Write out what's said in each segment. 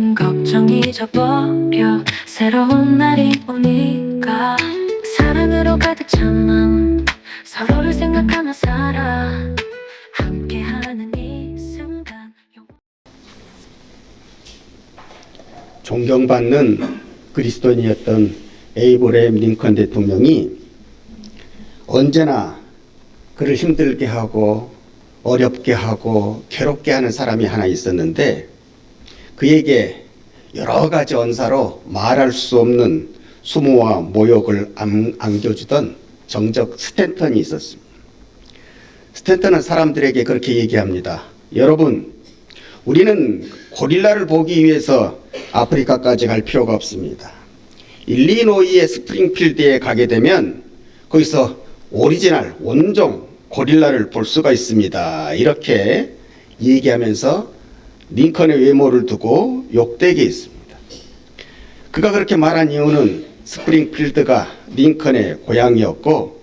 모든 걱정 잊어버려 새로운 날이 오니까 사랑으로 가득 찬 마음 서로를 생각하며 살아 함께하는 이 순간. 존경받는 그리스도인이었던 에이브러햄 링컨 대통령이 언제나 그를 힘들게 하고 어렵게 하고 괴롭게 하는 사람이 하나 있었는데, 그에게 여러 가지 언사로 말할 수 없는 수모와 모욕을 안겨주던 정적 스탠턴이 있었습니다. 스탠턴은 사람들에게 그렇게 얘기합니다. 여러분, 우리는 고릴라를 보기 위해서 아프리카까지 갈 필요가 없습니다. 일리노이의 스프링필드에 가게 되면 거기서 오리지널 원종 고릴라를 볼 수가 있습니다. 이렇게 얘기하면서 링컨의 외모를 두고 욕되게 했습니다. 그가 그렇게 말한 이유는 스프링필드가 링컨의 고향이었고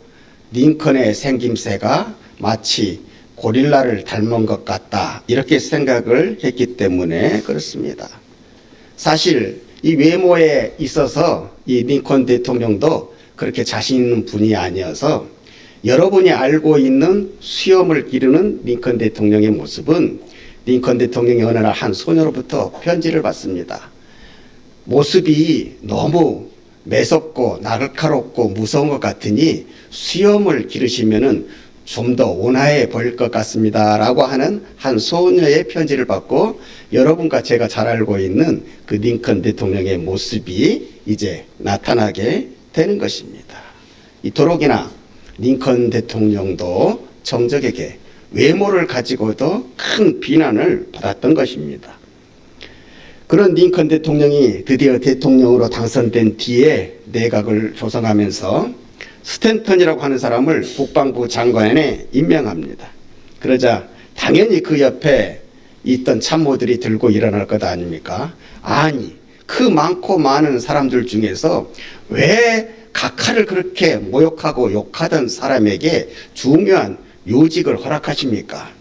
링컨의 생김새가 마치 고릴라를 닮은 것 같다, 이렇게 생각을 했기 때문에 그렇습니다. 사실 이 외모에 있어서 이 링컨 대통령도 그렇게 자신 있는 분이 아니어서, 여러분이 알고 있는 수염을 기르는 링컨 대통령의 모습은 링컨 대통령이 어느 날 한 소녀로부터 편지를 받습니다. 모습이 너무 매섭고 날카롭고 무서운 것 같으니 수염을 기르시면은 좀 더 온화해 보일 것 같습니다 라고 하는 한 소녀의 편지를 받고, 여러분과 제가 잘 알고 있는 그 링컨 대통령의 모습이 이제 나타나게 되는 것입니다. 이토록이나 링컨 대통령도 정적에게 외모를 가지고도 큰 비난을 받았던 것입니다. 그런 링컨 대통령이 드디어 대통령으로 당선된 뒤에 내각을 조성하면서 스탠턴이라고 하는 사람을 국방부 장관에 임명합니다. 그러자 당연히 그 옆에 있던 참모들이 들고 일어날 것 아닙니까? 아니, 그 많고 많은 사람들 중에서 왜 각하를 그렇게 모욕하고 욕하던 사람에게 중요한 요직을 허락하십니까?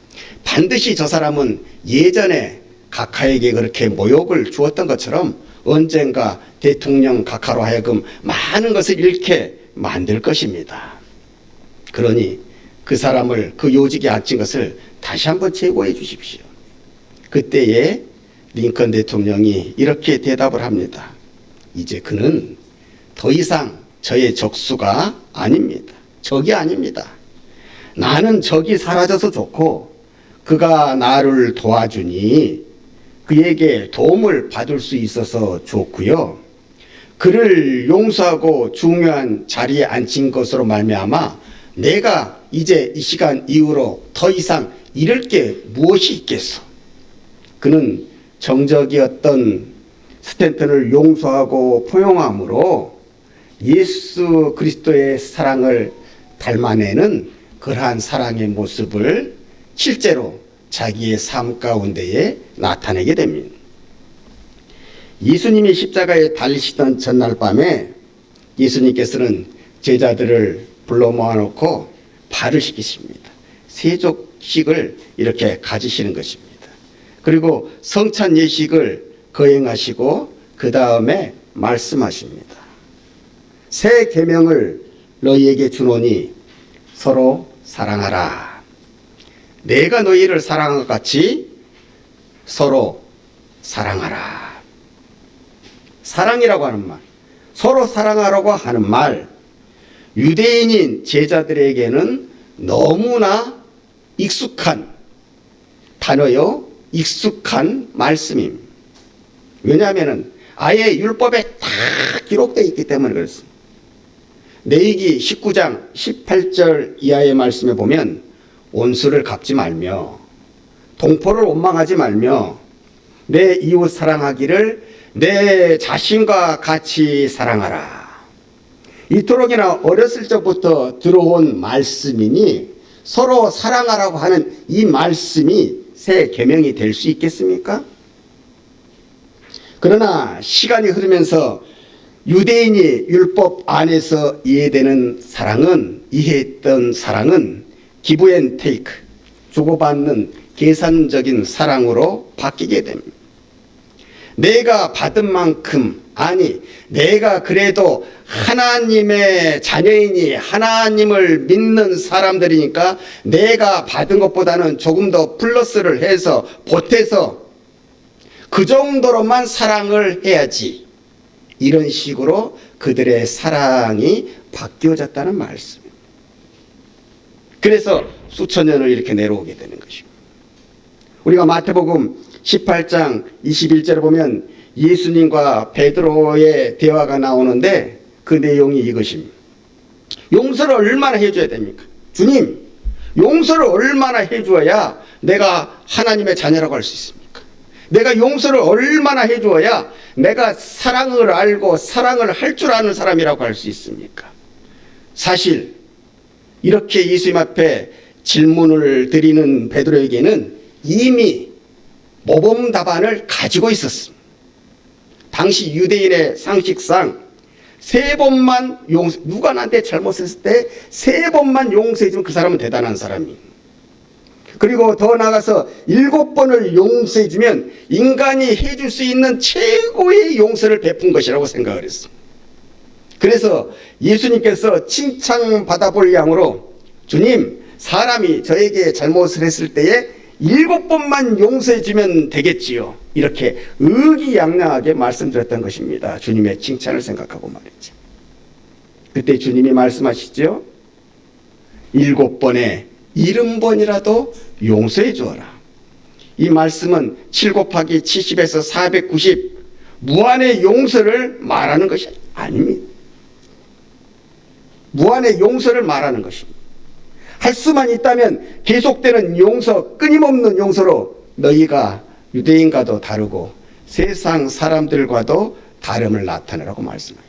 반드시 저 사람은 예전에 각하에게 그렇게 모욕을 주었던 것처럼 언젠가 대통령 각하로 하여금 많은 것을 잃게 만들 것입니다. 그러니 그 사람을 그 요직에 앉힌 것을 다시 한번 제고해 주십시오. 그때에 링컨 대통령이 이렇게 대답을 합니다. 이제 그는 더 이상 저의 적수가 아닙니다. 적이 아닙니다. 나는 적이 사라져서 좋고 그가 나를 도와주니 그에게 도움을 받을 수 있어서 좋고요. 그를 용서하고 중요한 자리에 앉힌 것으로 말미암아 내가 이제 이 시간 이후로 더 이상 잃을 게 무엇이 있겠소. 그는 정적이었던 스탠턴을 용서하고 포용함으로 예수 그리스도의 사랑을 닮아내는 그러한 사랑의 모습을 실제로 자기의 삶 가운데에 나타내게 됩니다. 예수님이 십자가에 달리시던 전날 밤에 예수님께서는 제자들을 불러 모아놓고 발을 씻기십니다. 세족식을 이렇게 가지시는 것입니다. 그리고 성찬 예식을 거행하시고 그 다음에 말씀하십니다. 새 계명을 너희에게 주노니 서로 사랑하라. 내가 너희를 사랑한 것 같이 서로 사랑하라. 사랑이라고 하는 말, 서로 사랑하라고 하는 말, 유대인인 제자들에게는 너무나 익숙한 단어요, 익숙한 말씀입니다. 왜냐하면 아예 율법에 다 기록되어 있기 때문에 그렇습니다. 레위기 19장 18절 이하의 말씀에 보면 원수를 갚지 말며 동포를 원망하지 말며 내 이웃 사랑하기를 내 자신과 같이 사랑하라. 이토록이나 어렸을 적부터 들어온 말씀이니 서로 사랑하라고 하는 이 말씀이 새 계명이 될 수 있겠습니까? 그러나 시간이 흐르면서 유대인이 율법 안에서 이해했던 사랑은 기브 앤 테이크, 주고받는 계산적인 사랑으로 바뀌게 됩니다. 내가 받은 만큼, 아니 내가 그래도 하나님의 자녀이니 하나님을 믿는 사람들이니까 내가 받은 것보다는 조금 더 플러스를 해서 보태서 그 정도로만 사랑을 해야지. 이런 식으로 그들의 사랑이 바뀌어졌다는 말씀입니다. 그래서 수천 년을 이렇게 내려오게 되는 것입니다. 우리가 마태복음 18장 21절에 보면 예수님과 베드로의 대화가 나오는데 그 내용이 이것입니다. 용서를 얼마나 해줘야 됩니까? 주님, 용서를 얼마나 해주어야 내가 하나님의 자녀라고 할 수 있습니까? 내가 용서를 얼마나 해주어야 내가 사랑을 알고 사랑을 할 줄 아는 사람이라고 할 수 있습니까? 사실 이렇게 예수님 앞에 질문을 드리는 베드로에게는 이미 모범 답안을 가지고 있었습니다. 당시 유대인의 상식상 3번만 용서, 누가 나한테 잘못했을 때 3번만 용서해주면 그 사람은 대단한 사람이에요. 그리고 더 나아가서 7번을 용서해주면 인간이 해줄 수 있는 최고의 용서를 베푼 것이라고 생각을 했습니다. 그래서 예수님께서 칭찬받아 볼 양으로 주님, 사람이 저에게 잘못을 했을 때에 7번만 용서해주면 되겠지요. 이렇게 의기양양하게 말씀드렸던 것입니다. 주님의 칭찬을 생각하고 말이죠. 그때 주님이 말씀하시죠. 7번에 70번이라도 용서해 주어라. 이 말씀은 7 곱하기 70에서 490 무한의 용서를 말하는 것이 아닙니다. 무한의 용서를 말하는 것입니다. 할 수만 있다면 계속되는 용서, 끊임없는 용서로 너희가 유대인과도 다르고 세상 사람들과도 다름을 나타내라고 말씀합니다.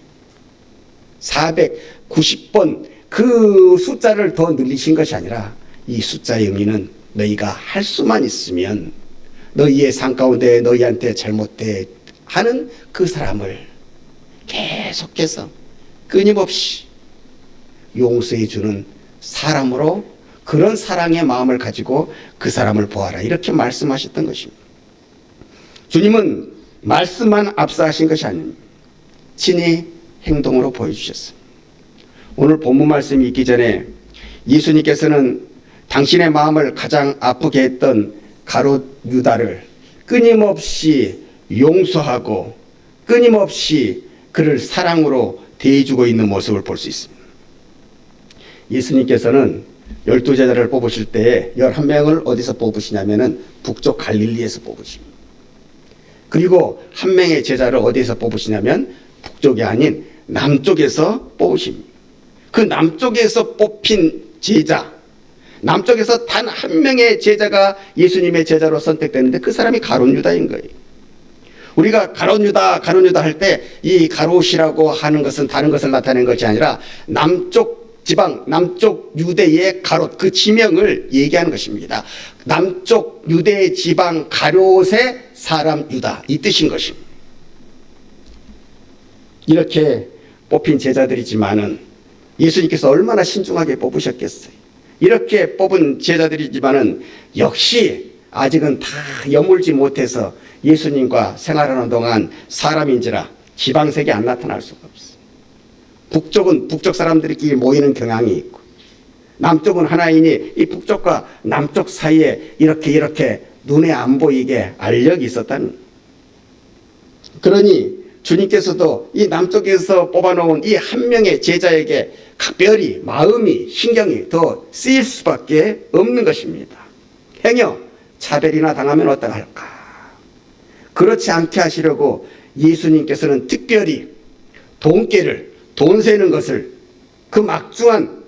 490번 그 숫자를 더 늘리신 것이 아니라 이 숫자의 의미는 너희가 할 수만 있으면 너희의 삶 가운데 너희한테 잘못돼 하는 그 사람을 계속해서 끊임없이 용서해 주는 사람으로 그런 사랑의 마음을 가지고 그 사람을 보아라. 이렇게 말씀하셨던 것입니다. 주님은 말씀만 압사하신 것이 아닙니다. 친히 행동으로 보여주셨습니다. 오늘 본문 말씀이 있기 전에 예수님께서는 당신의 마음을 가장 아프게 했던 가롯 유다를 끊임없이 용서하고 끊임없이 그를 사랑으로 대해주고 있는 모습을 볼 수 있습니다. 예수님께서는 12제자를 뽑으실 때에 11명을 어디서 뽑으시냐면은 북쪽 갈릴리에서 뽑으십니다. 그리고 한 명의 제자를 어디에서 뽑으시냐면 북쪽이 아닌 남쪽에서 뽑으십니다. 그 남쪽에서 뽑힌 제자, 남쪽에서 단 한 명의 제자가 예수님의 제자로 선택되는데 그 사람이 가롯 유다인 거예요. 우리가 가롯 유다 할 때 이 가롯이라고 하는 것은 다른 것을 나타내는 것이 아니라 남쪽 지방, 남쪽 유대의 가롯, 그 지명을 얘기하는 것입니다. 남쪽 유대 지방 가롯의 사람 유다, 이 뜻인 것입니다. 이렇게 뽑힌 제자들이지만은 예수님께서 얼마나 신중하게 뽑으셨겠어요. 이렇게 뽑은 제자들이지만은 역시 아직은 다 여물지 못해서 예수님과 생활하는 동안 사람인지라 지방색이 안 나타날 수가 없어요. 북쪽은 북쪽 사람들끼리 모이는 경향이 있고 남쪽은 하나이니 이 북쪽과 남쪽 사이에 이렇게 눈에 안 보이게 알력이 있었다는. 그러니 주님께서도 이 남쪽에서 뽑아놓은 이 한 명의 제자에게 각별히 마음이 신경이 더 쓰일 수밖에 없는 것입니다. 행여 차별이나 당하면 어떡할까. 그렇지 않게 하시려고 예수님께서는 특별히 돈 세는 것을, 그 막중한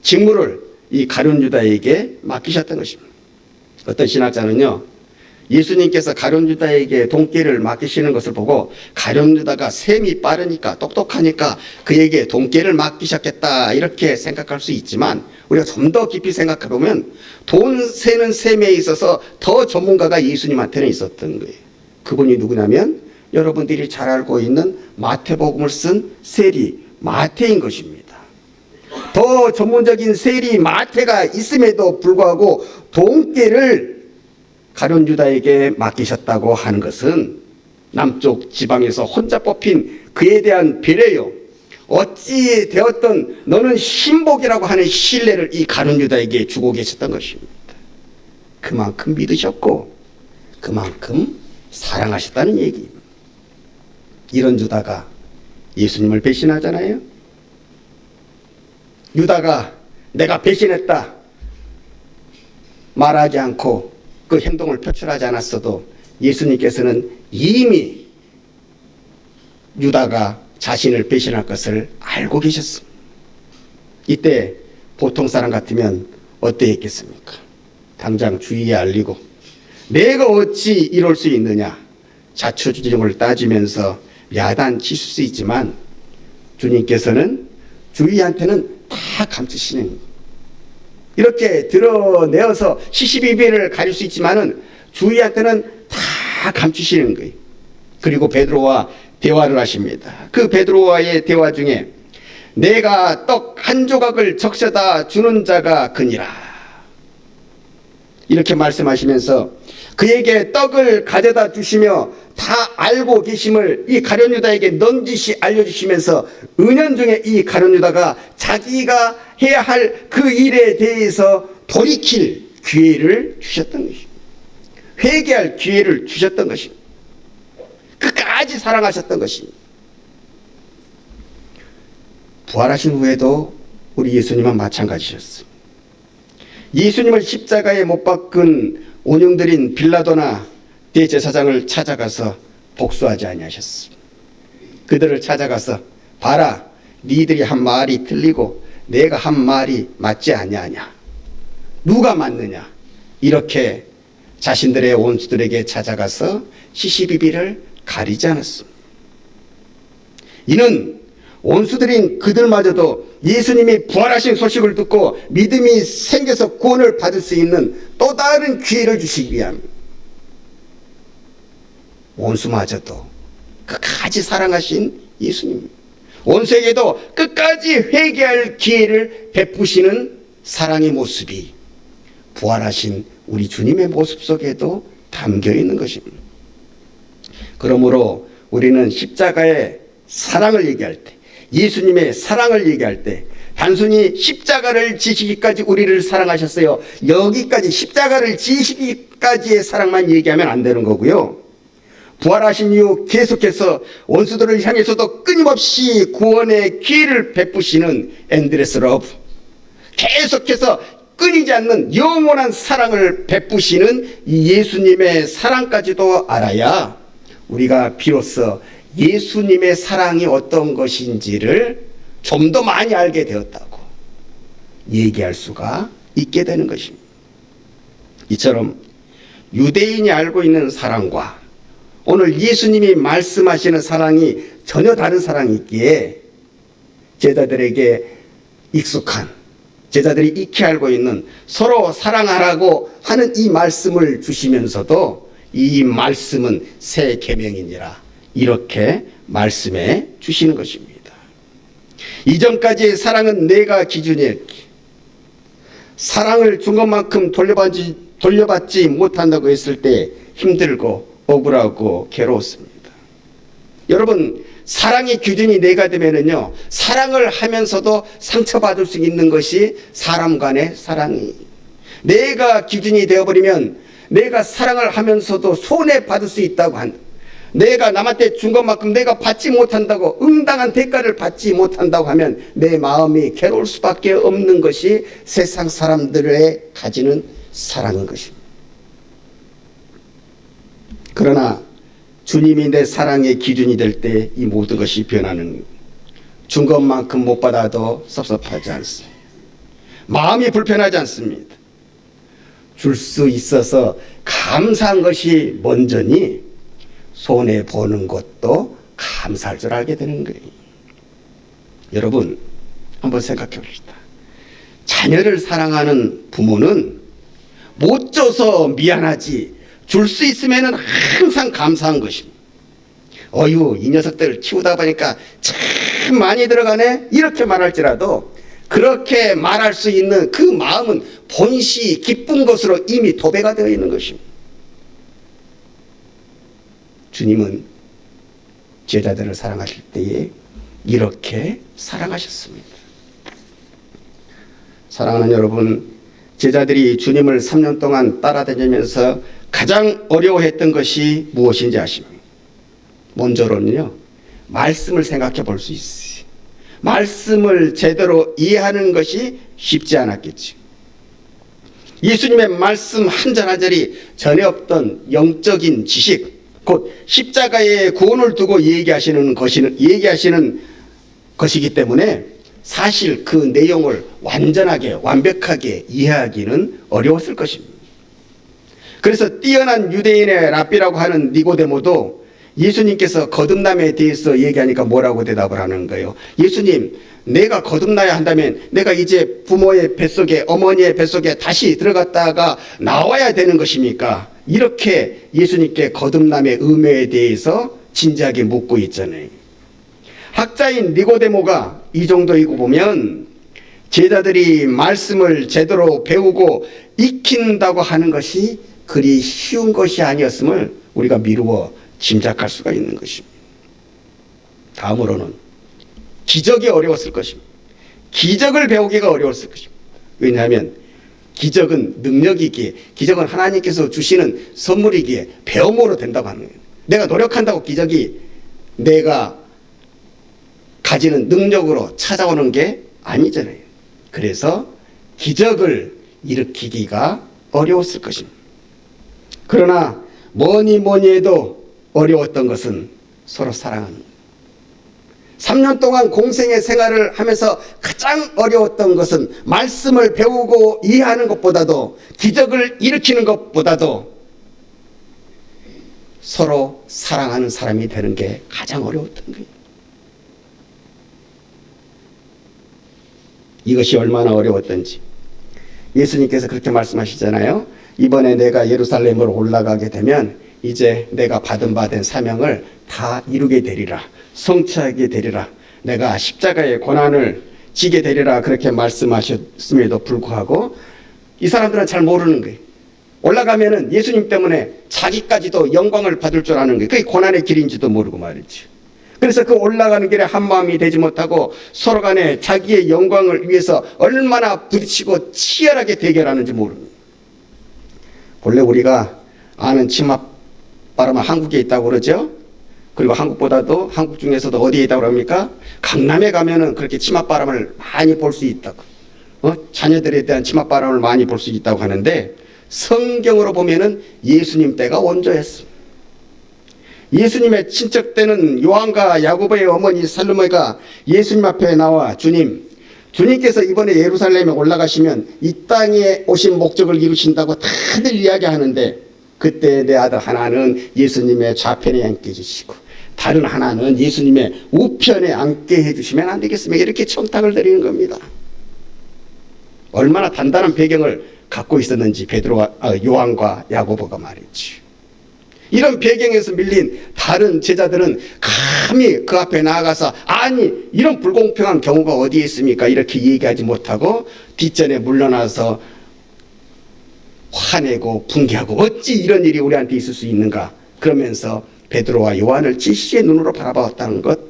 직무를 이 가룟 유다에게 맡기셨던 것입니다. 어떤 신학자는요, 예수님께서 가룟 유다에게 돈깨를 맡기시는 것을 보고 가룟 유다가 셈이 빠르니까 똑똑하니까 그에게 돈깨를 맡기셨겠다 이렇게 생각할 수 있지만 우리가 좀 더 깊이 생각해 보면 돈 세는 셈에 있어서 더 전문가가 예수님한테는 있었던 거예요. 그분이 누구냐면 여러분들이 잘 알고 있는 마태복음을 쓴 세리 마태인 것입니다. 더 전문적인 세리 마태가 있음에도 불구하고 돈깨를 가룟 유다에게 맡기셨다고 하는 것은 남쪽 지방에서 혼자 뽑힌 그에 대한 배려요. 어찌 되었든 너는 신복이라고 하는 신뢰를 이 가룟 유다에게 주고 계셨던 것입니다. 그만큼 믿으셨고 그만큼 사랑하셨다는 얘기입니다. 이런 유다가 예수님을 배신하잖아요. 유다가 내가 배신했다 말하지 않고 그 행동을 표출하지 않았어도 예수님께서는 이미 유다가 자신을 배신할 것을 알고 계셨습니다. 이때 보통 사람 같으면 어떠했겠습니까? 당장 주위에 알리고 내가 어찌 이럴 수 있느냐 자초지종을 따지면서 야단치실 수 있지만 주님께서는 주위한테는 다 감추시는 거예요. 이렇게 드러내어서 시시비비를 가릴 수 있지만은 주위한테는 다 감추시는 거예요. 그리고 베드로와 대화를 하십니다. 그 베드로와의 대화 중에 내가 떡 한 조각을 적셔다 주는 자가 그니라 이렇게 말씀하시면서 그에게 떡을 가져다 주시며 다 알고 계심을 이 가룟 유다에게 넌지시 알려주시면서 은연중에 이 가룟 유다가 자기가 해야 할 그 일에 대해서 돌이킬 기회를 주셨던 것입니다. 회개할 기회를 주셨던 것입니다. 끝까지 사랑하셨던 것입니다. 부활하신 후에도 우리 예수님은 마찬가지셨습니다. 예수님을 십자가에 못 박은 온흉들인 빌라도나 대제사장을 찾아가서 복수하지 아니하셨습니다. 그들을 찾아가서 봐라 니들이 한 말이 틀리고 내가 한 말이 맞지 아니하냐 누가 맞느냐 이렇게 자신들의 원수들에게 찾아가서 시시비비를 가리지 않았습니다. 이는 원수들인 그들마저도 예수님이 부활하신 소식을 듣고 믿음이 생겨서 구원을 받을 수 있는 또 다른 기회를 주시기 위함입니다. 원수마저도 끝까지 사랑하신 예수님, 원수에게도 끝까지 회개할 기회를 베푸시는 사랑의 모습이 부활하신 우리 주님의 모습 속에도 담겨 있는 것입니다. 그러므로 우리는 십자가의 사랑을 얘기할 때, 예수님의 사랑을 얘기할 때 단순히 십자가를 지시기까지 우리를 사랑하셨어요. 여기까지 십자가를 지시기까지의 사랑만 얘기하면 안 되는 거고요. 부활하신 이후 계속해서 원수들을 향해서도 끊임없이 구원의 기회를 베푸시는 엔드레스 러브, 계속해서 끊이지 않는 영원한 사랑을 베푸시는 이 예수님의 사랑까지도 알아야 우리가 비로소 예수님의 사랑이 어떤 것인지를 좀 더 많이 알게 되었다고 얘기할 수가 있게 되는 것입니다. 이처럼 유대인이 알고 있는 사랑과 오늘 예수님이 말씀하시는 사랑이 전혀 다른 사랑이 있기에 제자들에게 익숙한, 제자들이 익히 알고 있는 서로 사랑하라고 하는 이 말씀을 주시면서도 이 말씀은 새 계명이니라 이렇게 말씀해 주시는 것입니다. 이전까지의 사랑은 내가 기준이었기, 사랑을 준 것만큼 돌려받지 못한다고 했을 때 힘들고 억울하고 괴로웠습니다. 여러분, 사랑의 기준이 내가 되면은요, 사랑을 하면서도 상처받을 수 있는 것이 사람 간의 사랑이, 내가 기준이 되어버리면 내가 사랑을 하면서도 손해받을 수 있다고 한다. 내가 남한테 준 것만큼 내가 받지 못한다고, 응당한 대가를 받지 못한다고 하면 내 마음이 괴로울 수밖에 없는 것이 세상 사람들의 가지는 사랑인 것입니다. 그러나 주님이 내 사랑의 기준이 될 때 이 모든 것이 변하는, 준 것만큼 못 받아도 섭섭하지 않습니다. 마음이 불편하지 않습니다. 줄 수 있어서 감사한 것이 먼저니 손해보는 것도 감사할 줄 알게 되는 거예요. 여러분, 한번 생각해 봅시다. 자녀를 사랑하는 부모는 못 줘서 미안하지, 줄 수 있으면 항상 감사한 것입니다. 어휴, 이 녀석들 키우다 보니까 참 많이 들어가네, 이렇게 말할지라도 그렇게 말할 수 있는 그 마음은 본시 기쁜 것으로 이미 도배가 되어 있는 것입니다. 주님은 제자들을 사랑하실 때에 이렇게 사랑하셨습니다. 사랑하는 여러분, 제자들이 주님을 3년 동안 따라다니면서 가장 어려워했던 것이 무엇인지 아십니까? 먼저로는요, 말씀을 생각해 볼 수 있어요. 말씀을 제대로 이해하는 것이 쉽지 않았겠죠. 예수님의 말씀 한 절 한 절이 전에 없던 영적인 지식, 곧 십자가의 구원을 두고 얘기하시는 것이기 때문에 사실 그 내용을 완전하게 완벽하게 이해하기는 어려웠을 것입니다. 그래서 뛰어난 유대인의 랍비라고 하는 니고데모도 예수님께서 거듭남에 대해서 얘기하니까 뭐라고 대답을 하는 거예요? 예수님, 내가 거듭나야 한다면 내가 이제 부모의 뱃속에, 어머니의 뱃속에 다시 들어갔다가 나와야 되는 것입니까? 이렇게 예수님께 거듭남의 의미에 대해서 진지하게 묻고 있잖아요. 학자인 니고데모가 이 정도이고 보면 제자들이 말씀을 제대로 배우고 익힌다고 하는 것이 그리 쉬운 것이 아니었음을 우리가 미루어 짐작할 수가 있는 것입니다. 다음으로는 기적이 어려웠을 것입니다. 기적을 배우기가 어려웠을 것입니다. 왜냐하면 기적은 능력이기에, 기적은 하나님께서 주시는 선물이기에 배움으로 된다고 하는 거예요. 내가 노력한다고 기적이 내가 가지는 능력으로 찾아오는 게 아니잖아요. 그래서 기적을 일으키기가 어려웠을 것입니다. 그러나 뭐니 해도 어려웠던 것은 서로 사랑하는 거예요. 3년 동안 공생의 생활을 하면서 가장 어려웠던 것은 말씀을 배우고 이해하는 것보다도, 기적을 일으키는 것보다도 서로 사랑하는 사람이 되는 게 가장 어려웠던 거예요. 이것이 얼마나 어려웠던지 예수님께서 그렇게 말씀하시잖아요. 이번에 내가 예루살렘으로 올라가게 되면 이제 내가 받은 사명을 다 이루게 되리라, 성취하게 되리라, 내가 십자가의 고난을 지게 되리라, 그렇게 말씀하셨음에도 불구하고 이 사람들은 잘 모르는 거예요. 올라가면은 예수님 때문에 자기까지도 영광을 받을 줄 아는 거예요. 그게 고난의 길인지도 모르고 말이죠. 그래서 그 올라가는 길에 한마음이 되지 못하고 서로 간에 자기의 영광을 위해서 얼마나 부딪히고 치열하게 대결하는지 모릅니다. 본래 우리가 아는 치맛바람은 한국에 있다고 그러죠. 그리고 한국보다도, 한국 중에서도 어디에 있다고 합니까? 강남에 가면은 그렇게 치맛바람을 많이 볼 수 있다고, 자녀들에 대한 치맛바람을 많이 볼 수 있다고 하는데, 성경으로 보면은 예수님 때가 원조했습니다. 예수님의 친척되는 요한과 야고보의 어머니 살로메가 예수님 앞에 나와 주님께서 이번에 예루살렘에 올라가시면 이 땅에 오신 목적을 이루신다고 다들 이야기하는데, 그때 내 아들 하나는 예수님의 좌편에 앉게 해주시고 다른 하나는 예수님의 우편에 앉게 해주시면 안 되겠습니까? 이렇게 청탁을 드리는 겁니다. 얼마나 단단한 배경을 갖고 있었는지 요한과 야고보가 말했지. 이런 배경에서 밀린 다른 제자들은 감히 그 앞에 나아가서 아니 이런 불공평한 경우가 어디에 있습니까? 이렇게 얘기하지 못하고 뒷전에 물러나서 화내고 분개하고 어찌 이런 일이 우리한테 있을 수 있는가, 그러면서 베드로와 요한을 질시의 눈으로 바라보았다는 것,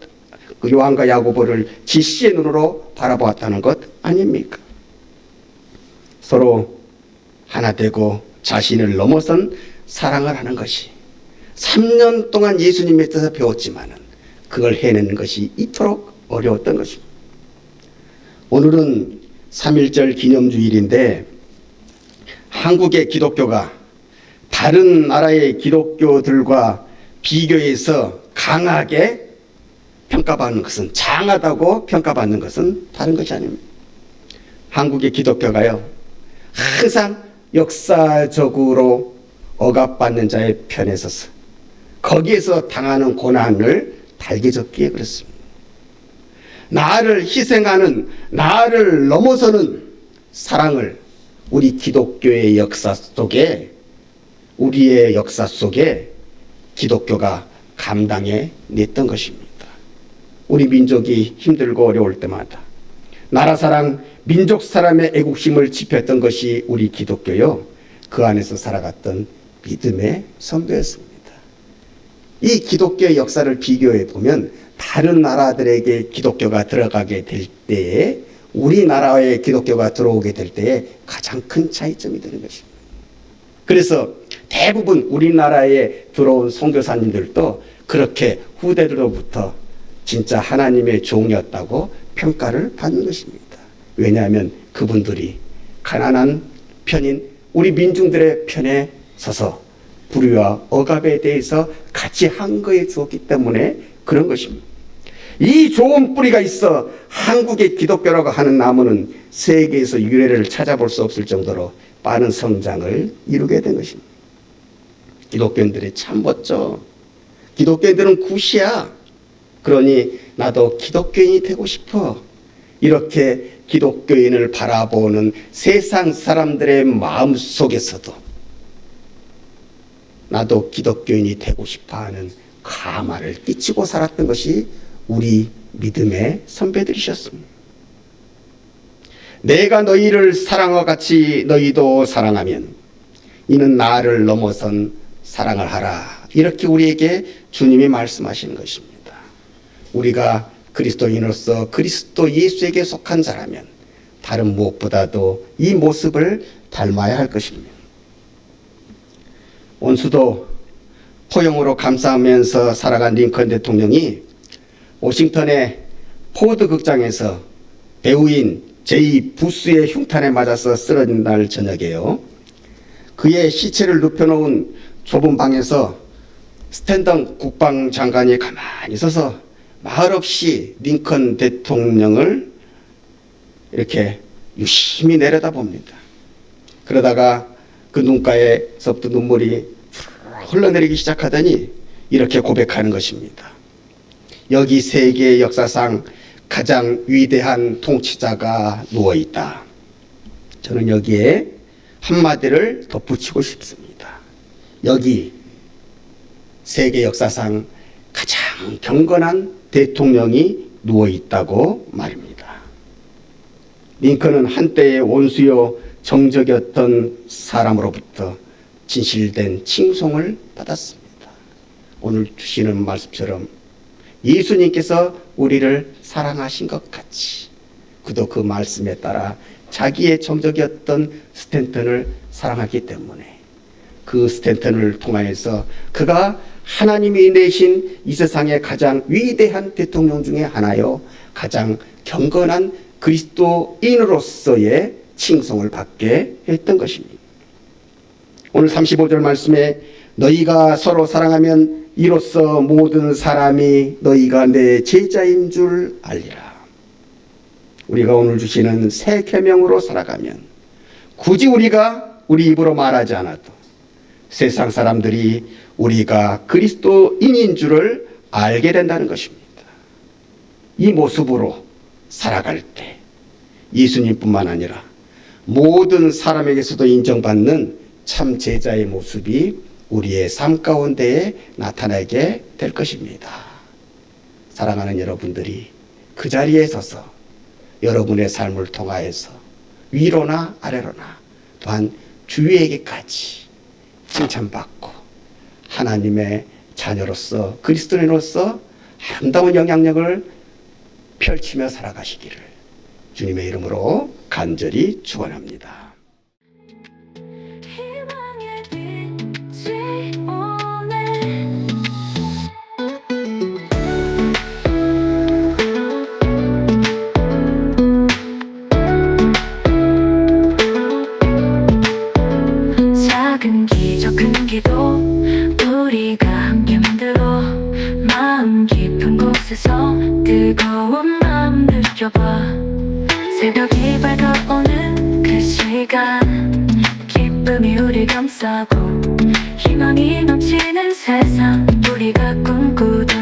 그 요한과 야고보를 질시의 눈으로 바라보았다는 것 아닙니까? 서로 하나 되고 자신을 넘어선 사랑을 하는 것이 3년 동안 예수님의 뜻을 배웠지만은 그걸 해내는 것이 이토록 어려웠던 것입니다. 오늘은 3.1절 기념주일인데 한국의 기독교가 다른 나라의 기독교들과 비교해서 강하게 평가받는 것은, 장하다고 평가받는 것은 다른 것이 아닙니다. 한국의 기독교가요, 항상 역사적으로 억압받는 자의 편에 서서 거기에서 당하는 고난을 달게 적기에 그렇습니다. 나를 희생하는, 나를 넘어서는 사랑을 우리 기독교의 역사 속에, 우리의 역사 속에 기독교가 감당해 냈던 것입니다. 우리 민족이 힘들고 어려울 때마다 나라 사랑, 민족 사람의 애국심을 지폈던 것이 우리 기독교요, 그 안에서 살아갔던 믿음의 선교였습니다. 이 기독교의 역사를 비교해 보면 다른 나라들에게 기독교가 들어가게 될 때에 우리나라에 기독교가 들어오게 될 때에 가장 큰 차이점이 되는 것입니다. 그래서 대부분 우리나라에 들어온 선교사님들도 그렇게 후대들로부터 진짜 하나님의 종이었다고 평가를 받는 것입니다. 왜냐하면 그분들이 가난한 편인 우리 민중들의 편에 서서 불의와 억압에 대해서 같이 항거해 주었기 때문에 그런 것입니다. 이 좋은 뿌리가 있어 한국의 기독교라고 하는 나무는 세계에서 유래를 찾아볼 수 없을 정도로 빠른 성장을 이루게 된 것입니다. 기독교인들이 참 멋져. 기독교인들은 굿이야. 그러니 나도 기독교인이 되고 싶어. 이렇게 기독교인을 바라보는 세상 사람들의 마음 속에서도 나도 기독교인이 되고 싶어하는 가마를 끼치고 살았던 것이 우리 믿음의 선배들이셨습니다. 내가 너희를 사랑과 같이 너희도 사랑하면 이는 나를 넘어선 사랑을 하라. 이렇게 우리에게 주님이 말씀하시는 것입니다. 우리가 그리스도인으로서 그리스도 예수에게 속한 자라면 다른 무엇보다도 이 모습을 닮아야 할 것입니다. 온수도 포용으로 감싸면서 살아간 링컨 대통령이 워싱턴의 포드 극장에서 배우인 제이 부스의 흉탄에 맞아서 쓰러진 날 저녁에요. 그의 시체를 눕혀놓은 좁은 방에서 스탠던 국방장관이 가만히 서서 말없이 링컨 대통령을 이렇게 유심히 내려다봅니다. 그러다가 그 눈가에서부터 눈물이 흘러내리기 시작하더니 이렇게 고백하는 것입니다. 여기 세계 역사상 가장 위대한 통치자가 누워있다. 저는 여기에 한마디를 덧붙이고 싶습니다. 여기 세계 역사상 가장 경건한 대통령이 누워있다고 말입니다. 링컨은 한때의 원수요 정적이었던 사람으로부터 진실된 칭송을 받았습니다. 오늘 주시는 말씀처럼 예수님께서 우리를 사랑하신 것 같이 그도 그 말씀에 따라 자기의 정적이었던 스탠턴을 사랑하기 때문에 그 스탠턴을 통하여서 그가 하나님이 내신 이 세상의 가장 위대한 대통령 중에 하나요 가장 경건한 그리스도인으로서의 칭송을 받게 했던 것입니다. 오늘 35절 말씀에 너희가 서로 사랑하면 이로써 모든 사람이 너희가 내 제자인 줄 알리라. 우리가 오늘 주시는 새 계명으로 살아가면 굳이 우리가 우리 입으로 말하지 않아도 세상 사람들이 우리가 그리스도인인 줄을 알게 된다는 것입니다. 이 모습으로 살아갈 때 예수님뿐만 아니라 모든 사람에게서도 인정받는 참 제자의 모습이 우리의 삶 가운데에 나타나게 될 것입니다. 사랑하는 여러분들이 그 자리에 서서 여러분의 삶을 통하여서 위로나 아래로나 또한 주위에게까지 칭찬받고 하나님의 자녀로서 그리스도인으로서 아름다운 영향력을 펼치며 살아가시기를 주님의 이름으로 간절히 축원합니다. 희망의 빛이 오네. 작은 기적 큰 기도 우리가 함께 만들어 마음 깊은 곳에서 뜨거운 마음 느껴봐. 새벽이 밝아오는 그 시간 기쁨이 우리 감싸고 희망이 넘치는 세상 우리가 꿈꾸던